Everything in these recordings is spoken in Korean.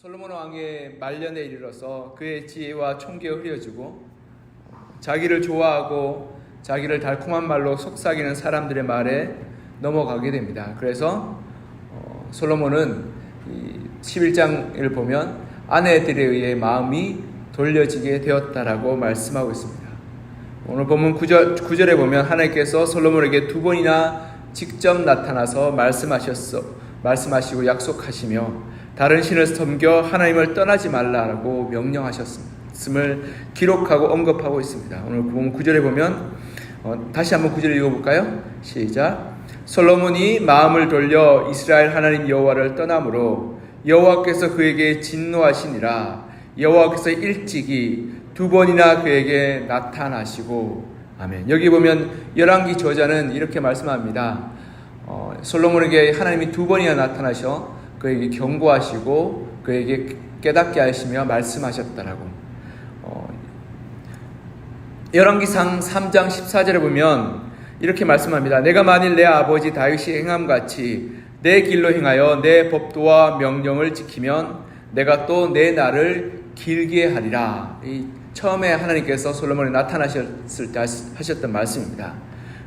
솔로몬 왕의 말년에 이르러서 그의 지혜와 총계가 흐려지고 자기를 좋아하고 자기를 달콤한 말로 속삭이는 사람들의 말에 넘어가게 됩니다. 그래서 솔로몬은 11장을 보면 아내들에 의해 마음이 돌려지게 되었다라고 말씀하고 있습니다. 오늘 본문 9절에 보면 하나님께서 솔로몬에게 두 번이나 직접 나타나서 말씀하시고 약속하시며 다른 신을 섬겨 하나님을 떠나지 말라라고 명령하셨음을 기록하고 언급하고 있습니다. 오늘 본문 9절에 보면 다시 한번 9절 읽어볼까요? 시작. 솔로몬이 마음을 돌려 이스라엘 하나님 여호와를 떠나므로 여호와께서 그에게 진노하시니라. 여호와께서 일찍이 두 번이나 그에게 나타나시고. 아멘. 여기 보면 열왕기 저자는 이렇게 말씀합니다. 솔로몬에게 하나님이 두 번이나 나타나셔 그에게 경고하시고 그에게 깨닫게 하시며 말씀하셨다라고. 열왕기상 3장 14절에 보면 이렇게 말씀합니다. 내가 만일 내 아버지 다윗이 행함같이 내 길로 행하여 내 법도와 명령을 지키면 내가 또 내 날을 길게 하리라. 처음에 하나님께서 솔로몬에 나타나셨을 때 하셨던 말씀입니다.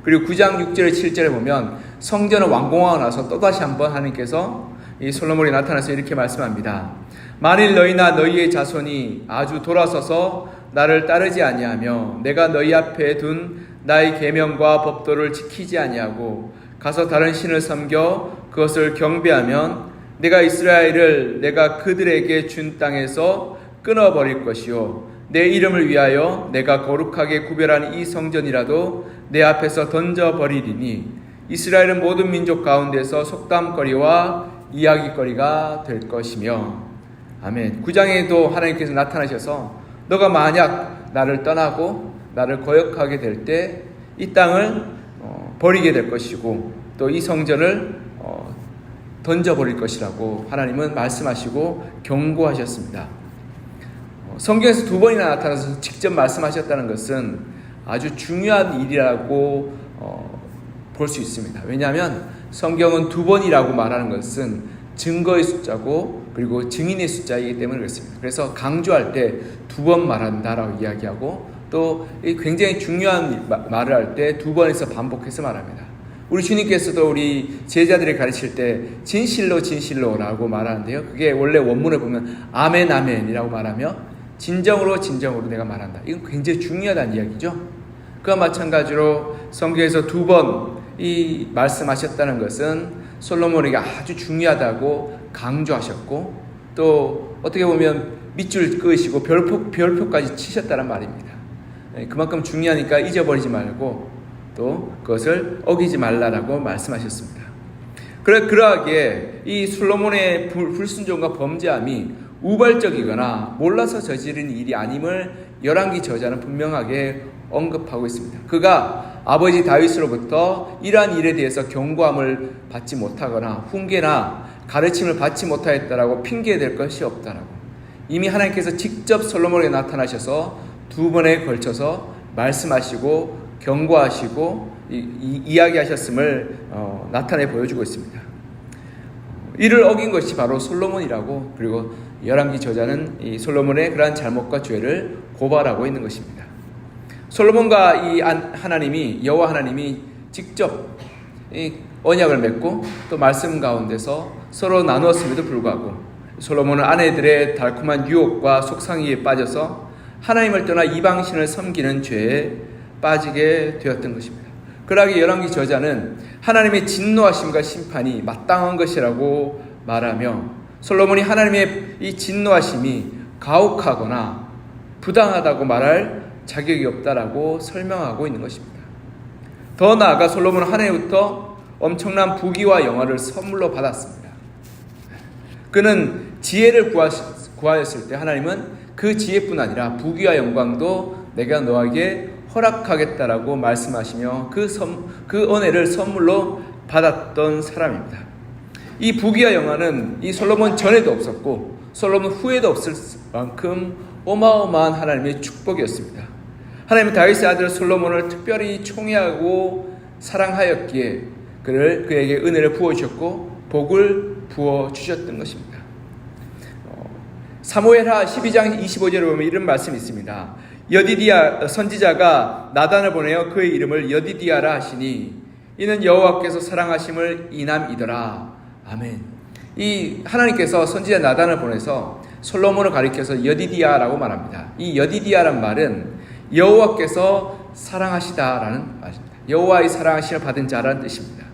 그리고 9장 6절에 7절에 보면 성전을 완공하고 나서 또다시 한번 하나님께서 이 솔로몬이 나타나서 이렇게 말씀합니다. 만일 너희나 너희의 자손이 아주 돌아서서 나를 따르지 아니하며 내가 너희 앞에 둔 나의 계명과 법도를 지키지 아니하고 가서 다른 신을 섬겨 그것을 경배하면 내가 이스라엘을 내가 그들에게 준 땅에서 끊어버릴 것이요 내 이름을 위하여 내가 거룩하게 구별한 이 성전이라도 내 앞에서 던져버리리니 이스라엘은 모든 민족 가운데서 속담거리와 이야기거리가 될 것이며. 아멘. 9장에도 하나님께서 나타나셔서 너가 만약 나를 떠나고 나를 거역하게 될 때 이 땅을 버리게 될 것이고 또 이 성전을 던져버릴 것이라고 하나님은 말씀하시고 경고하셨습니다. 성경에서 두 번이나 나타나서 직접 말씀하셨다는 것은 아주 중요한 일이라고 볼 수 있습니다. 왜냐하면 성경은 두 번이라고 말하는 것은 증거의 숫자고 그리고 증인의 숫자이기 때문에 그렇습니다. 그래서 강조할 때 두 번 말한다라고 이야기하고 또 굉장히 중요한 말을 할 때 두 번에서 반복해서 말합니다. 우리 주님께서도 우리 제자들이 가르칠 때 진실로 진실로라고 말하는데요. 그게 원래 원문에 보면 아멘 아멘이라고 말하며 진정으로 진정으로 내가 말한다. 이건 굉장히 중요하다는 이야기죠. 그와 마찬가지로 성경에서 두 번 이 말씀하셨다는 것은 솔로몬에게 아주 중요하다고 강조하셨고 또 어떻게 보면 밑줄 그으시고 별표까지 치셨다는 말입니다. 그만큼 중요하니까 잊어버리지 말고 또 그것을 어기지 말라라고 말씀하셨습니다. 그러하기에 이 솔로몬의 불순종과 범죄함이 우발적이거나 몰라서 저지른 일이 아님을 열왕기 저자는 분명하게 언급하고 있습니다. 그가 아버지 다윗으로부터 이러한 일에 대해서 경고함을 받지 못하거나 훈계나 가르침을 받지 못하였다라고 핑계될 것이 없다라고. 이미 하나님께서 직접 솔로몬에게 나타나셔서 두 번에 걸쳐서 말씀하시고 경고하시고 이야기하셨음을 나타내 보여주고 있습니다. 이를 어긴 것이 바로 솔로몬이라고. 그리고 열왕기 저자는 이 솔로몬의 그러한 잘못과 죄를 고발하고 있는 것입니다. 솔로몬과 이 하나님이 여호와 하나님이 직접 이 언약을 맺고 또 말씀 가운데서 서로 나누었음에도 불구하고 솔로몬은 아내들의 달콤한 유혹과 속상이에 빠져서 하나님을 떠나 이방신을 섬기는 죄에 빠지게 되었던 것입니다. 그러하기에 열왕기 저자는 하나님의 진노하심과 심판이 마땅한 것이라고 말하며 솔로몬이 하나님의 이 진노하심이 가혹하거나 부당하다고 말할 자격이 없다라고 설명하고 있는 것입니다. 더 나아가 솔로몬은 하나님부터 엄청난 부귀와 영화를 선물로 받았습니다. 그는 지혜를 구하였을 때 하나님은 그 지혜뿐 아니라 부귀와 영광도 내가 너에게 허락하겠다라고 말씀하시며 그 은혜를 선물로 받았던 사람입니다. 이 부귀와 영화는 이 솔로몬 전에도 없었고 솔로몬 후에도 없을 만큼 어마어마한 하나님의 축복이었습니다. 하나님은 다윗의 아들 솔로몬을 특별히 총애하고 사랑하였기에 그에게 은혜를 부어주셨고 복을 부어주셨던 것입니다. 사무엘하 12장 25절에 보면 이런 말씀이 있습니다. 여디디야 선지자가 나단을 보내어 그의 이름을 여디디야라 하시니 이는 여호와께서 사랑하심을 인함이더라. 아멘. 이 하나님께서 선지자 나단을 보내서 솔로몬을 가리켜서 여디디야라고 말합니다. 이 여디디야란 말은 여호와께서 사랑하시다라는 말입니다. 여호와의 사랑하심을 받은 자라는 뜻입니다.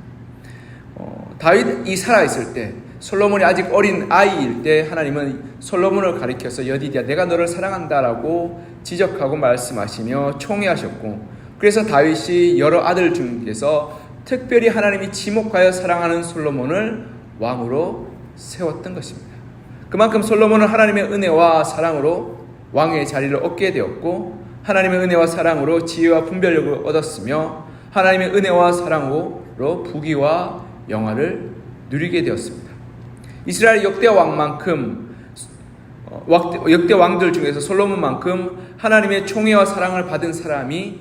다윗이 살아있을 때, 솔로몬이 아직 어린 아이일 때 하나님은 솔로몬을 가리켜서 여디디야, 내가 너를 사랑한다라고 지적하고 말씀하시며 총애하셨고, 그래서 다윗이 여러 아들 중에서 특별히 하나님이 지목하여 사랑하는 솔로몬을 왕으로 세웠던 것입니다. 그만큼 솔로몬은 하나님의 은혜와 사랑으로 왕의 자리를 얻게 되었고, 하나님의 은혜와 사랑으로 지혜와 분별력을 얻었으며, 하나님의 은혜와 사랑으로 부귀와 영화를 누리게 되었습니다. 이스라엘 역대 왕들 중에서 솔로몬만큼 하나님의 총애와 사랑을 받은 사람이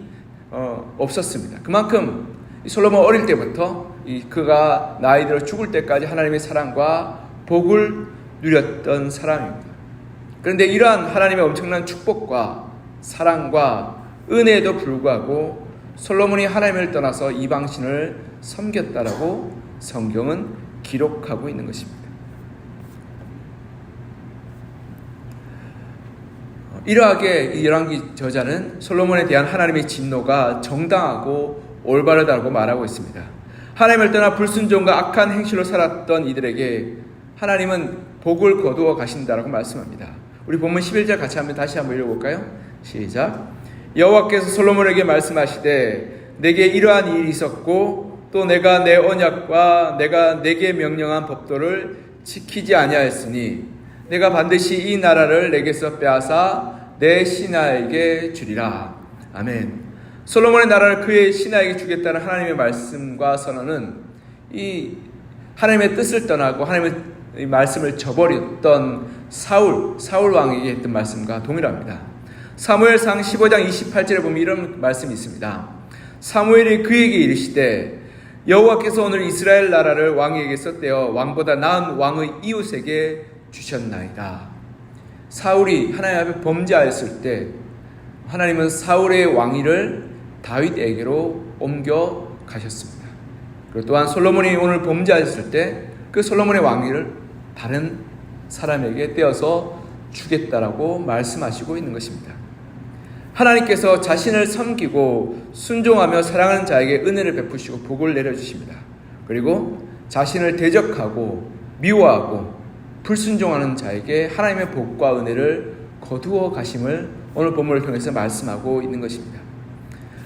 없었습니다. 그만큼 솔로몬 어릴 때부터 그가 나이 들어 죽을 때까지 하나님의 사랑과 복을 누렸던 사람입니다. 그런데 이러한 하나님의 엄청난 축복과 사랑과 은혜에도 불구하고 솔로몬이 하나님을 떠나서 이방신을 섬겼다라고 성경은 기록하고 있는 것입니다. 이러하게 이 열왕기 저자는 솔로몬에 대한 하나님의 진노가 정당하고 올바르다고 말하고 있습니다. 하나님을 떠나 불순종과 악한 행실로 살았던 이들에게 하나님은 복을 거두어 가신다라고 말씀합니다. 우리 본문 11절 같이 다시 한번 읽어볼까요? 시작. 여호와께서 솔로몬에게 말씀하시되 내게 이러한 일이 있었고 또 내가 내 언약과 내가 내게 명령한 법도를 지키지 아니하였으니 내가 반드시 이 나라를 내게서 빼앗아 내 신하에게 주리라. 아멘. 솔로몬의 나라를 그의 신하에게 주겠다는 하나님의 말씀과 선언은 이 하나님의 뜻을 떠나고 하나님의 말씀을 저버렸던 사울 왕에게 했던 말씀과 동일합니다. 사무엘상 15장 28절에 보면 이런 말씀이 있습니다. 사무엘이 그에게 이르시되 여호와께서 오늘 이스라엘 나라를 왕에게서 떼어 왕보다 나은 왕의 이웃에게 주셨나이다. 사울이 하나님 앞에 범죄하였을 때 하나님은 사울의 왕위를 다윗에게로 옮겨 가셨습니다. 그리고 또한 솔로몬이 오늘 범죄하였을 때 그 솔로몬의 왕위를 다른 사람에게 떼어서 주겠다라고 말씀하시고 있는 것입니다. 하나님께서 자신을 섬기고 순종하며 사랑하는 자에게 은혜를 베푸시고 복을 내려주십니다. 그리고 자신을 대적하고 미워하고 불순종하는 자에게 하나님의 복과 은혜를 거두어 가심을 오늘 본문을 통해서 말씀하고 있는 것입니다.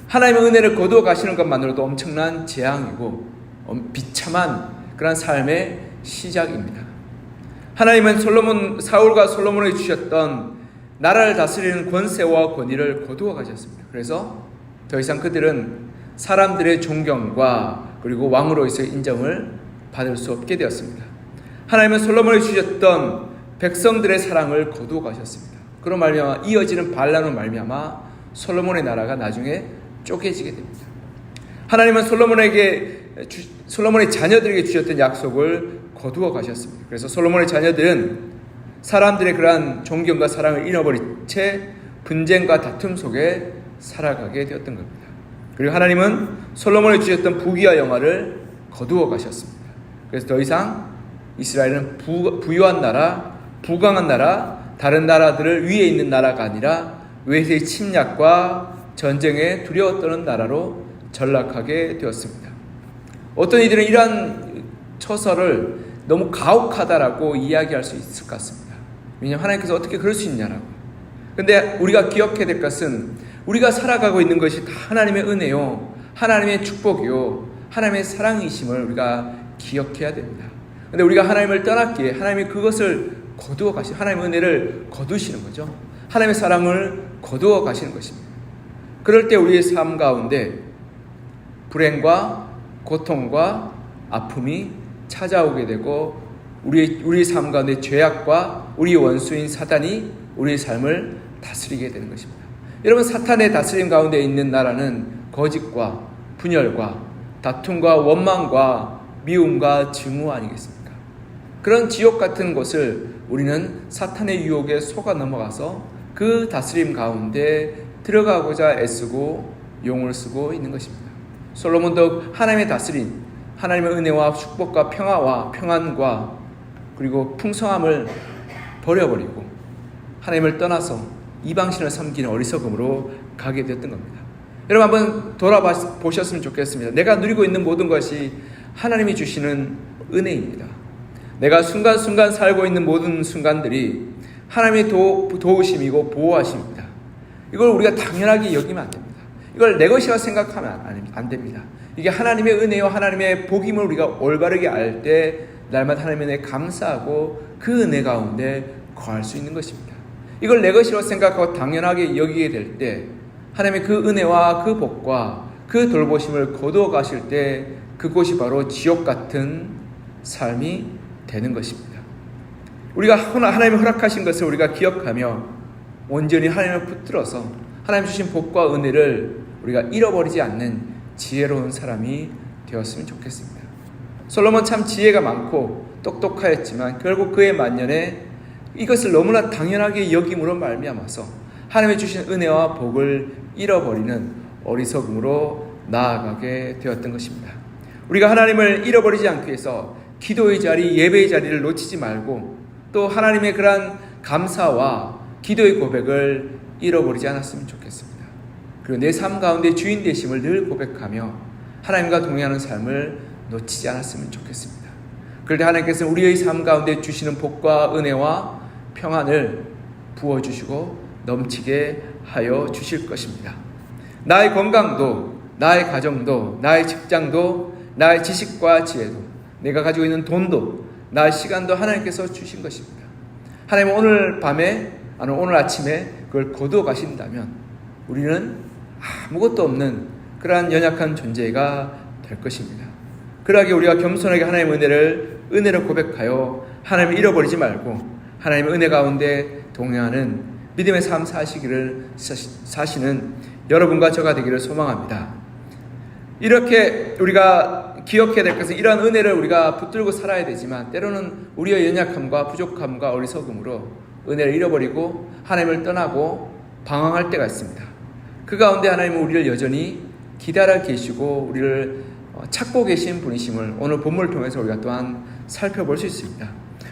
하나님의 은혜를 거두어 가시는 것만으로도 엄청난 재앙이고 비참한 그런 삶의 시작입니다. 하나님은 사울과 솔로몬에게 주셨던 나라를 다스리는 권세와 권위를 거두어 가셨습니다. 그래서 더 이상 그들은 사람들의 존경과 그리고 왕으로서의 인정을 받을 수 없게 되었습니다. 하나님은 솔로몬에게 주셨던 백성들의 사랑을 거두어 가셨습니다. 그런 말미암아 이어지는 반란으로 말미암아 솔로몬의 나라가 나중에 쪼개지게 됩니다. 하나님은 솔로몬의 자녀들에게 주셨던 약속을 거두어 가셨습니다. 그래서 솔로몬의 자녀들은 사람들의 그러한 존경과 사랑을 잃어버린 채 분쟁과 다툼 속에 살아가게 되었던 겁니다. 그리고 하나님은 솔로몬에 주셨던 부귀와 영화를 거두어 가셨습니다. 그래서 더 이상 이스라엘은 부유한 나라, 부강한 나라, 다른 나라들을 위에 있는 나라가 아니라 외세의 침략과 전쟁에 두려워 떠는 나라로 전락하게 되었습니다. 어떤 이들은 이러한 처서를 너무 가혹하다라고 이야기할 수 있을 것 같습니다. 왜냐하면 하나님께서 어떻게 그럴 수 있냐라고. 그런데 우리가 기억해야 될 것은 우리가 살아가고 있는 것이 다 하나님의 은혜요, 하나님의 축복이요, 하나님의 사랑이심을 우리가 기억해야 됩니다. 그런데 우리가 하나님을 떠났기에 하나님이 그것을 거두어 가시는, 하나님의 은혜를 거두시는 거죠. 하나님의 사랑을 거두어 가시는 것입니다. 그럴 때 우리의 삶 가운데 불행과 고통과 아픔이 찾아오게 되고 우리의 삶 가운데 죄악과 우리의 원수인 사단이 우리의 삶을 다스리게 되는 것입니다. 여러분, 사탄의 다스림 가운데 있는 나라는 거짓과 분열과 다툼과 원망과 미움과 증오 아니겠습니까? 그런 지옥 같은 곳을 우리는 사탄의 유혹에 속아 넘어가서 그 다스림 가운데 들어가고자 애쓰고 용을 쓰고 있는 것입니다. 솔로몬도 하나님의 다스림, 하나님의 은혜와 축복과 평화와 평안과 그리고 풍성함을 버려버리고 하나님을 떠나서 이방신을 섬기는 어리석음으로 가게 되었던 겁니다. 여러분 한번 돌아보셨으면 좋겠습니다. 내가 누리고 있는 모든 것이 하나님이 주시는 은혜입니다. 내가 순간순간 살고 있는 모든 순간들이 하나님의 도우심이고 보호하심입니다. 이걸 우리가 당연하게 여기면 안 됩니다. 이걸 내 것이라 생각하면 안 됩니다. 이게 하나님의 은혜와 하나님의 복임을 우리가 올바르게 알 때 날마다 하나님의 은혜에 감사하고 그 은혜 가운데 거할 수 있는 것입니다. 이걸 내 것이라 생각하고 당연하게 여기게 될 때 하나님의 그 은혜와 그 복과 그 돌보심을 거두어 가실 때 그곳이 바로 지옥 같은 삶이 되는 것입니다. 우리가 하나님이 허락하신 것을 우리가 기억하며 온전히 하나님을 붙들어서 하나님 주신 복과 은혜를 우리가 잃어버리지 않는 지혜로운 사람이 되었으면 좋겠습니다. 솔로몬 참 지혜가 많고 똑똑하였지만 결국 그의 만년에 이것을 너무나 당연하게 여김으로 말미암아서 하나님이 주신 은혜와 복을 잃어버리는 어리석음으로 나아가게 되었던 것입니다. 우리가 하나님을 잃어버리지 않기 위해서 기도의 자리, 예배의 자리를 놓치지 말고 또 하나님의 그러한 감사와 기도의 고백을 잃어버리지 않았으면 좋겠습니다. 그리고 내 삶 가운데 주인 되심을 늘 고백하며 하나님과 동행하는 삶을 놓치지 않았으면 좋겠습니다. 그럴 때 하나님께서는 우리의 삶 가운데 주시는 복과 은혜와 평안을 부어주시고 넘치게 하여 주실 것입니다. 나의 건강도, 나의 가정도, 나의 직장도, 나의 지식과 지혜도, 내가 가지고 있는 돈도, 나의 시간도 하나님께서 주신 것입니다. 하나님은 오늘 밤에, 오늘 아침에 그걸 거두어 가신다면 우리는 아무것도 없는 그러한 연약한 존재가 될 것입니다. 그러하게 우리가 겸손하게 하나님의 은혜를 고백하여 하나님을 잃어버리지 말고 하나님의 은혜 가운데 동행하는 믿음의 삶 사시는 여러분과 저가 되기를 소망합니다. 이렇게 우리가 기억해야 될 것은 이러한 은혜를 우리가 붙들고 살아야 되지만 때로는 우리의 연약함과 부족함과 어리석음으로 은혜를 잃어버리고 하나님을 떠나고 방황할 때가 있습니다. 그 가운데 하나님은 우리를 여전히 기다려 계시고 우리를 찾고 계신 분이심을 오늘 본문을 통해서 우리가 또한 살펴볼 수 있습니다.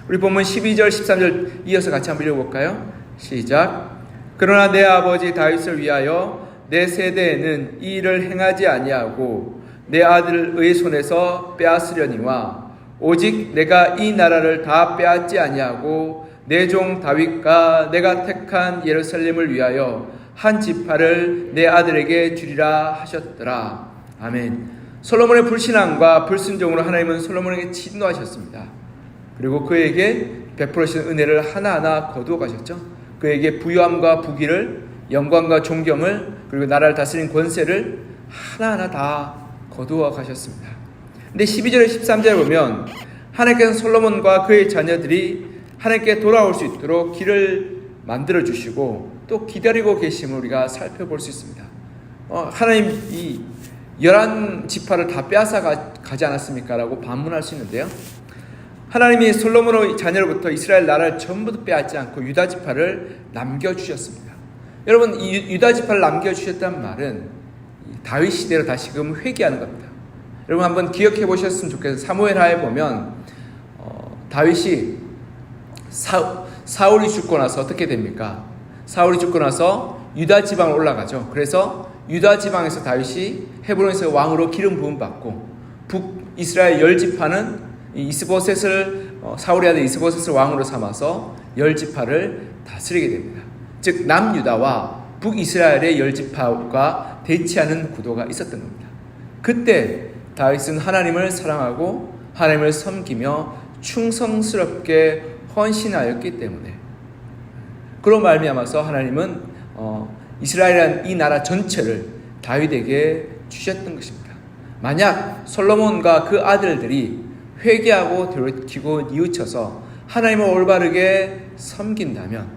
우리 본문 12절 13절 이어서 같이 한번 읽어볼까요? 시작. 그러나 내 아버지 다윗을 위하여 내 세대에는 이 일을 행하지 아니하고 내 아들의 손에서 빼앗으려니와 오직 내가 이 나라를 다 빼앗지 아니하고 내 종 다윗과 내가 택한 예루살렘을 위하여 한 지파를 내 아들에게 주리라 하셨더라. 아멘. 솔로몬의 불신앙과 불순종으로 하나님은 솔로몬에게 진노하셨습니다. 그리고 그에게 베풀으신 은혜를 하나하나 거두어 가셨죠. 그에게 부유함과 부귀를, 영광과 존경을, 그리고 나라를 다스리는 권세를 하나하나 다 거두어 가셨습니다. 근데 12절에 13절에 보면 하나님께서 솔로몬과 그의 자녀들이 하나님께 돌아올 수 있도록 길을 만들어 주시고 또 기다리고 계심을 우리가 살펴볼 수 있습니다. 하나님 이 11지파를 다 빼앗아 가지 않았습니까? 라고 반문할 수 있는데요. 하나님이 솔로몬의 자녀로부터 이스라엘 나라를 전부 빼앗지 않고 유다지파를 남겨주셨습니다. 여러분 이 유다지파를 남겨주셨다는 말은 다윗 시대로 다시금 회귀하는 겁니다. 여러분 한번 기억해 보셨으면 좋겠어요. 사무엘하에 보면 다윗이 사울이 죽고 나서 어떻게 됩니까? 사울이 죽고 나서 유다 지방으로 올라가죠. 그래서 유다 지방에서 다윗이 헤브론에서 왕으로 기름 부음 받고 북이스라엘 10지파는 이스보셋을 사울의 아들 이스보셋을 왕으로 삼아서 10지파를 다스리게 됩니다. 즉 남유다와 북이스라엘의 10지파가 대치하는 구도가 있었던 겁니다. 그때 다윗은 하나님을 사랑하고 하나님을 섬기며 충성스럽게 헌신하였기 때문에 그로 말미암아서 하나님은 이스라엘이라는 이 나라 전체를 다윗에게 주셨던 것입니다. 만약 솔로몬과 그 아들들이 회개하고 돌이키고 뉘우쳐서 하나님을 올바르게 섬긴다면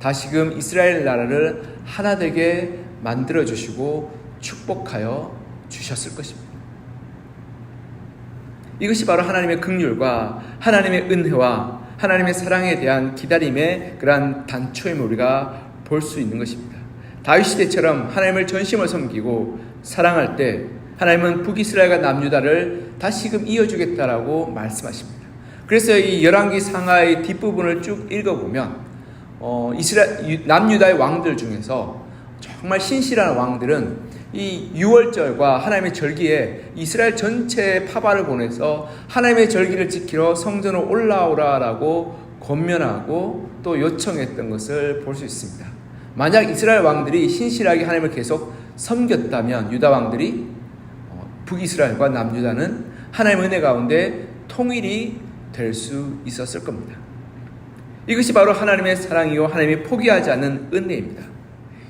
다시금 이스라엘 나라를 하나 되게 만들어주시고 축복하여 주셨을 것입니다. 이것이 바로 하나님의 긍휼과 하나님의 은혜와 하나님의 사랑에 대한 기다림의 그러한 단초임을 우리가 볼 수 있는 것입니다. 다윗 시대처럼 하나님을 전심을 섬기고 사랑할 때 하나님은 북이스라엘과 남유다를 다시금 이어주겠다라고 말씀하십니다. 그래서 이 열왕기 상하의 뒷부분을 쭉 읽어보면 남유다의 왕들 중에서 정말 신실한 왕들은 이 유월절과 하나님의 절기에 이스라엘 전체에 파바를 보내서 하나님의 절기를 지키러 성전으로 올라오라라고 권면하고 또 요청했던 것을 볼 수 있습니다. 만약 이스라엘 왕들이 신실하게 하나님을 계속 섬겼다면 유다 왕들이 북이스라엘과 남유다는 하나님의 은혜 가운데 통일이 될 수 있었을 겁니다. 이것이 바로 하나님의 사랑이요 하나님이 포기하지 않는 은혜입니다.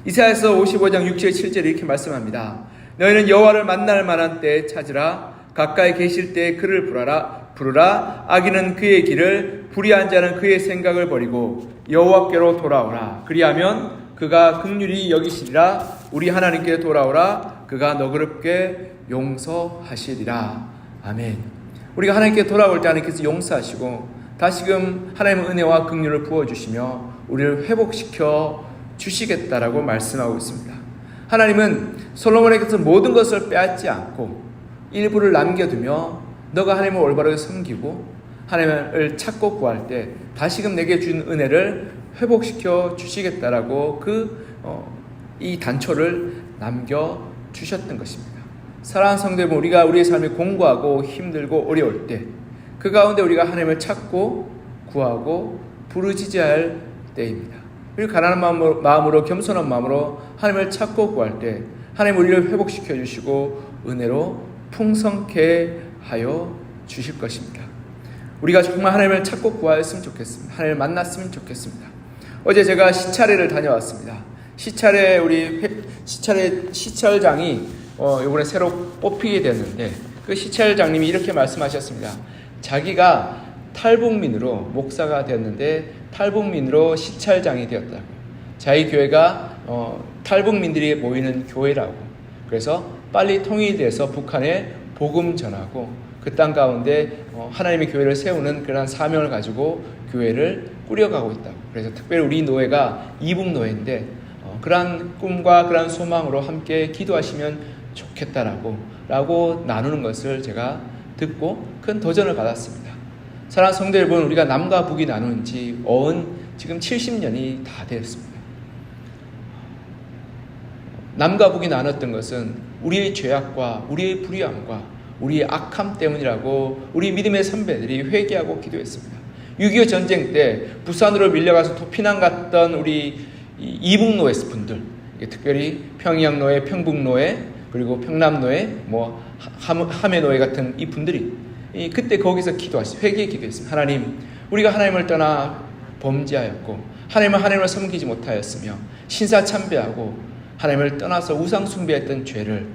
이사야서 55장 6절 7절에 이렇게 말씀합니다. 너희는 여호와를 만날 만한 때에 찾으라. 가까이 계실 때에 그를 부르라. 악인은 그의 길을, 불의한 자는 그의 생각을 버리고 여호와께로 돌아오라. 그리하면 그가 긍휼히 여기시리라. 우리 하나님께 돌아오라. 그가 너그럽게 용서하시리라. 아멘. 우리가 하나님께 돌아올 때 하나님께서 용서하시고 다시금 하나님의 은혜와 긍휼을 부어주시며 우리를 회복시켜 주시겠다라고 말씀하고 있습니다. 하나님은 솔로몬에게서 모든 것을 빼앗지 않고 일부를 남겨두며 너가 하나님을 올바르게 섬기고 하나님을 찾고 구할 때 다시금 내게 준 은혜를 회복시켜 주시겠다라고 이 단초를 남겨주셨던 것입니다. 사랑하는 성도 여러분, 우리가 우리의 삶이 공고하고 힘들고 어려울 때 그 가운데 우리가 하나님을 찾고 구하고 부르짖어야 할 때입니다. 그리고 가난한 마음으로 겸손한 마음으로 하나님을 찾고 구할 때 하나님 우리를 회복시켜 주시고 은혜로 풍성케 하여 주실 것입니다. 우리가 정말 하나님을 찾고 구하였으면 좋겠습니다. 하나님을 만났으면 좋겠습니다. 어제 제가 시찰회를 다녀왔습니다. 시찰장이 이번에 새로 뽑히게 됐는데 그 시찰장님이 이렇게 말씀하셨습니다. 자기가 탈북민으로 목사가 되었는데 탈북민으로 시찰장이 되었다고. 자기 교회가 탈북민들이 모이는 교회라고. 그래서 빨리 통일돼서 북한에 복음 전하고 그 땅 가운데 하나님의 교회를 세우는 그런 사명을 가지고 교회를 꾸려가고 있다고. 그래서 특별히 우리 노회가 이북 노회인데 그러한 꿈과 그러한 소망으로 함께 기도하시면 좋겠다라고 나누는 것을 제가 듣고 큰 도전을 받았습니다. 사랑하는 성도 여러분, 우리가 남과 북이 나눈 지 지금 70년이 다 되었습니다. 남과 북이 나눴던 것은 우리의 죄악과 우리의 불의함과 우리의 악함 때문이라고 우리 믿음의 선배들이 회개하고 기도했습니다. 6.25 전쟁 때 부산으로 밀려가서 피난 갔던 우리 이북노예 분들, 특별히 평양노예, 평북노예, 그리고 평남노예, 함해노예 같은 이 분들이 그때 거기서 회개에 기도했습니다. 하나님, 우리가 하나님을 떠나 범죄하였고 하나님을 섬기지 못하였으며 신사참배하고 하나님을 떠나서 우상 숭배했던 죄를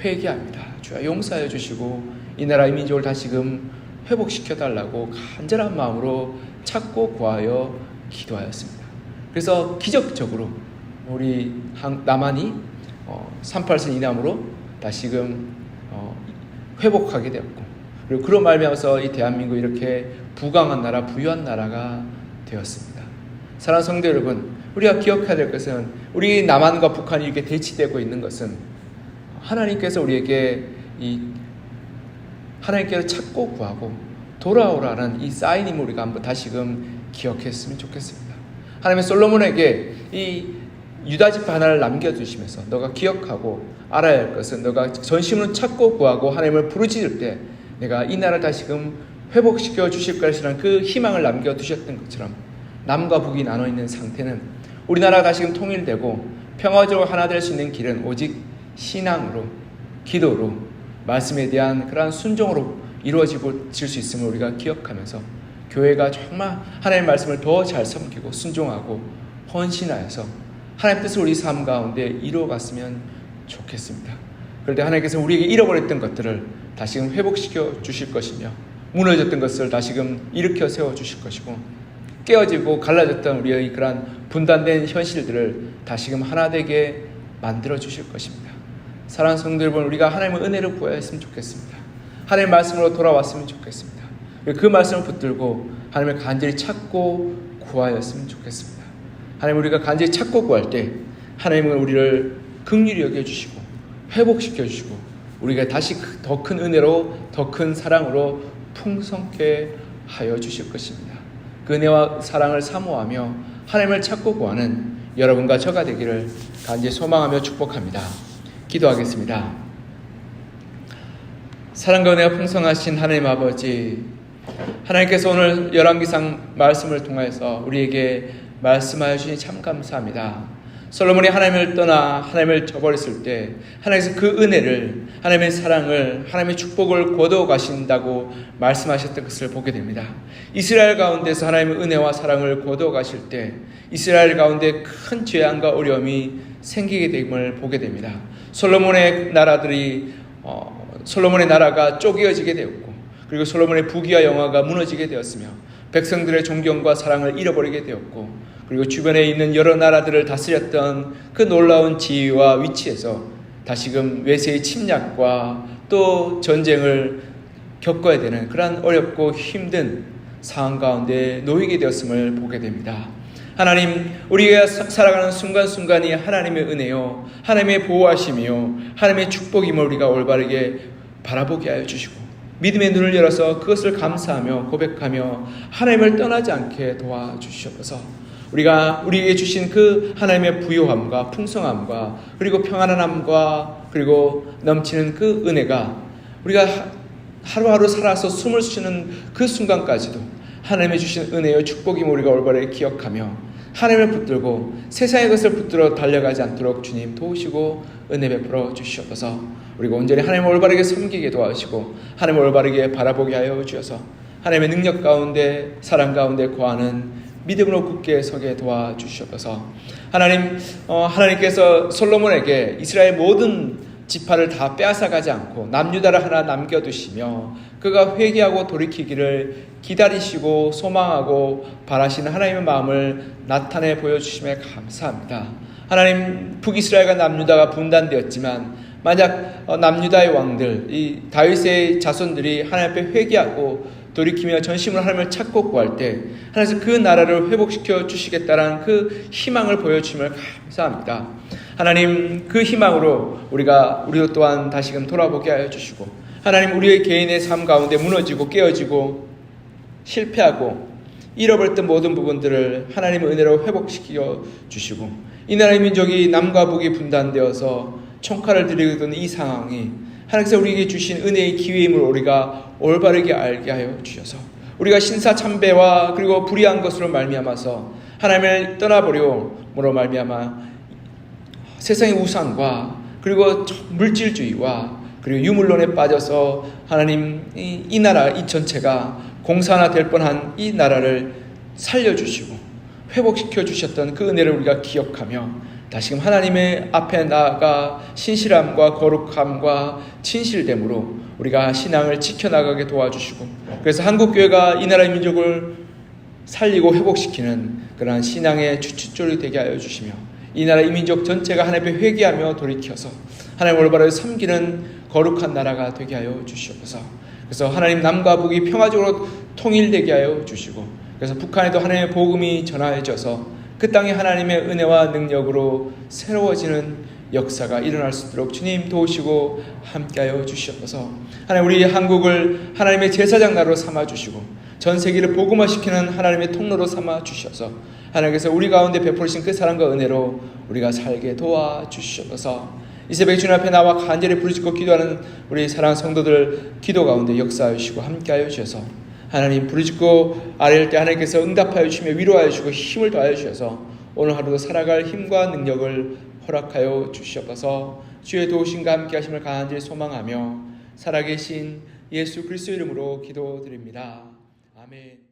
회개합니다. 주여 용서하여 주시고 이 나라의 민족을 다시금 회복시켜 달라고 간절한 마음으로 찾고 구하여 기도하였습니다. 그래서 기적적으로 우리 남한이 38선 이남으로 다시금 회복하게 되었고, 그리고 그로 말미암아서 이 대한민국이 이렇게 부강한 나라, 부유한 나라가 되었습니다. 사랑하는 성도 여러분, 우리가 기억해야 될 것은 우리 남한과 북한이 이렇게 대치되고 있는 것은 하나님께서 우리에게 하나님께서 찾고 구하고 돌아오라는 이 사인임을 우리가 한번 다시금 기억했으면 좋겠습니다. 하나님은 솔로몬에게 이 유다 지파 하나를 남겨주시면서 너가 기억하고 알아야 할 것은 너가 전심으로 찾고 구하고 하나님을 부르짖을 때 내가 이 나라를 다시금 회복시켜 주실 것이라는 그 희망을 남겨두셨던 것처럼 남과 북이 나눠 있는 상태는 우리나라가 다시금 통일되고 평화적으로 하나 될 수 있는 길은 오직 신앙으로, 기도로, 말씀에 대한 그러한 순종으로 이루어질 수 있음을 우리가 기억하면서 교회가 정말 하나님의 말씀을 더 잘 섬기고 순종하고 헌신하여서 하나님 뜻을 우리 삶 가운데 이루어갔으면 좋겠습니다. 그럴 때 하나님께서 우리에게 잃어버렸던 것들을 다시금 회복시켜 주실 것이며 무너졌던 것을 다시금 일으켜 세워 주실 것이고 깨어지고 갈라졌던 우리의 그러한 분단된 현실들을 다시금 하나 되게 만들어 주실 것입니다. 사랑하는 성도 여러분, 우리가 하나님의 은혜를 구하였으면 좋겠습니다. 하나님의 말씀으로 돌아왔으면 좋겠습니다. 그 말씀을 붙들고 하나님을 간절히 찾고 구하였으면 좋겠습니다. 하나님, 우리가 간절히 찾고 구할 때 하나님은 우리를 긍휼히 여겨주시고 회복시켜주시고 우리가 다시 더 큰 은혜로 더 큰 사랑으로 풍성케 하여 주실 것입니다. 그 은혜와 사랑을 사모하며 하나님을 찾고 구하는 여러분과 저가 되기를 간절히 소망하며 축복합니다. 기도하겠습니다. 사랑과 은혜가 풍성하신 하나님 아버지, 하나님께서 오늘 열왕기상 말씀을 통해서 우리에게 말씀하여 주시니 참 감사합니다. 솔로몬이 하나님을 떠나 하나님을 저버렸을 때 하나님께서 그 은혜를, 하나님의 사랑을, 하나님의 축복을 거두어 가신다고 말씀하셨던 것을 보게 됩니다. 이스라엘 가운데서 하나님의 은혜와 사랑을 거두어 가실 때 이스라엘 가운데 큰 재앙과 어려움이 생기게 됨을 보게 됩니다. 솔로몬의 나라가 쪼개어지게 되었고, 그리고 솔로몬의 부귀와 영화가 무너지게 되었으며 백성들의 존경과 사랑을 잃어버리게 되었고, 그리고 주변에 있는 여러 나라들을 다스렸던 그 놀라운 지위와 위치에서 다시금 외세의 침략과 또 전쟁을 겪어야 되는 그러한 어렵고 힘든 상황 가운데 놓이게 되었음을 보게 됩니다. 하나님, 우리가 살아가는 순간순간이 하나님의 은혜요, 하나님의 보호하심이요, 하나님의 축복임을 우리가 올바르게 바라보게 하여 주시고 믿음의 눈을 열어서 그것을 감사하며 고백하며 하나님을 떠나지 않게 도와주시옵소서. 우리가 우리에게 주신 그 하나님의 부요함과 풍성함과 그리고 평안함과 그리고 넘치는 그 은혜가 우리가 하루하루 살아서 숨을 쉬는 그 순간까지도 하나님의 주신 은혜의 축복임을 우리가 올바르게 기억하며 하나님을 붙들고 세상의 것을 붙들어 달려가지 않도록 주님 도우시고 은혜 베풀어 주시옵소서. 우리가 온전히 하나님을 올바르게 섬기게 도와주시고 하나님을 올바르게 바라보게 하여 주셔서 하나님의 능력 가운데 사랑 가운데 거하는 믿음으로 굳게 서게 도와주시옵소서. 하나님께서 솔로몬에게 이스라엘 모든 지파를 다 빼앗아가지 않고 남유다를 하나 남겨두시며 그가 회개하고 돌이키기를 기다리시고 소망하고 바라시는 하나님의 마음을 나타내 보여주심에 감사합니다. 하나님, 북이스라엘과 남유다가 분단되었지만 만약 남유다의 왕들, 이 다윗의 자손들이 하나님 앞에 회개하고 돌이키며 전심으로 하나님을 찾고 구할 때 하나님께서 그 나라를 회복시켜 주시겠다라는 그 희망을 보여주심을 감사합니다. 하나님, 그 희망으로 우리도 또한 다시금 돌아보게 하여 주시고 하나님, 우리의 개인의 삶 가운데 무너지고 깨어지고 실패하고 잃어버렸던 모든 부분들을 하나님의 은혜로 회복시켜 주시고 이 나라의 민족이 남과 북이 분단되어서 총칼을 들이던 이 상황이 하나님께서 우리에게 주신 은혜의 기회임을 우리가 올바르게 알게 하여 주셔서 우리가 신사참배와 그리고 불의한 것으로 말미암아서 하나님을 떠나버림으로 말미암아 세상의 우상과 그리고 물질주의와 그리고 유물론에 빠져서 하나님 이 나라 이 전체가 공산화 될 뻔한 이 나라를 살려주시고 회복시켜 주셨던 그 은혜를 우리가 기억하며 다시금 하나님의 앞에 나아가 신실함과 거룩함과 진실됨으로 우리가 신앙을 지켜나가게 도와주시고 그래서 한국교회가 이 나라의 민족을 살리고 회복시키는 그러한 신앙의 주춧돌이 되게 하여 주시며 이 나라 이 민족 전체가 하나님 앞에 회개하며 돌이켜서 하나님 올바르게 섬기는 거룩한 나라가 되게 하여 주시옵소서. 그래서 하나님 남과 북이 평화적으로 통일되게 하여 주시고 그래서 북한에도 하나님의 복음이 전하여져서 그 땅에 하나님의 은혜와 능력으로 새로워지는 역사가 일어날 수 있도록 주님 도우시고 함께하여 주시옵소서. 하나님, 우리 한국을 하나님의 제사장 나라로 삼아주시고 전 세계를 복음화시키는 하나님의 통로로 삼아주셔서 하나님께서 우리 가운데 베푸신 그 사랑과 은혜로 우리가 살게 도와주시옵소서. 이 새벽에 주님 앞에 나와 간절히 부르짖고 기도하는 우리 사랑하는 성도들 기도 가운데 역사하여 주시고 함께하여 주셔서 하나님 부르짖고 아뢰일 때 하나님께서 응답하여 주시며 위로하여 주시고 힘을 더하여 주셔서 오늘 하루도 살아갈 힘과 능력을 허락하여 주시옵소서. 주의 도우심과 함께 하심을 간절히 소망하며 살아계신 예수 그리스도 이름으로 기도드립니다. 아멘.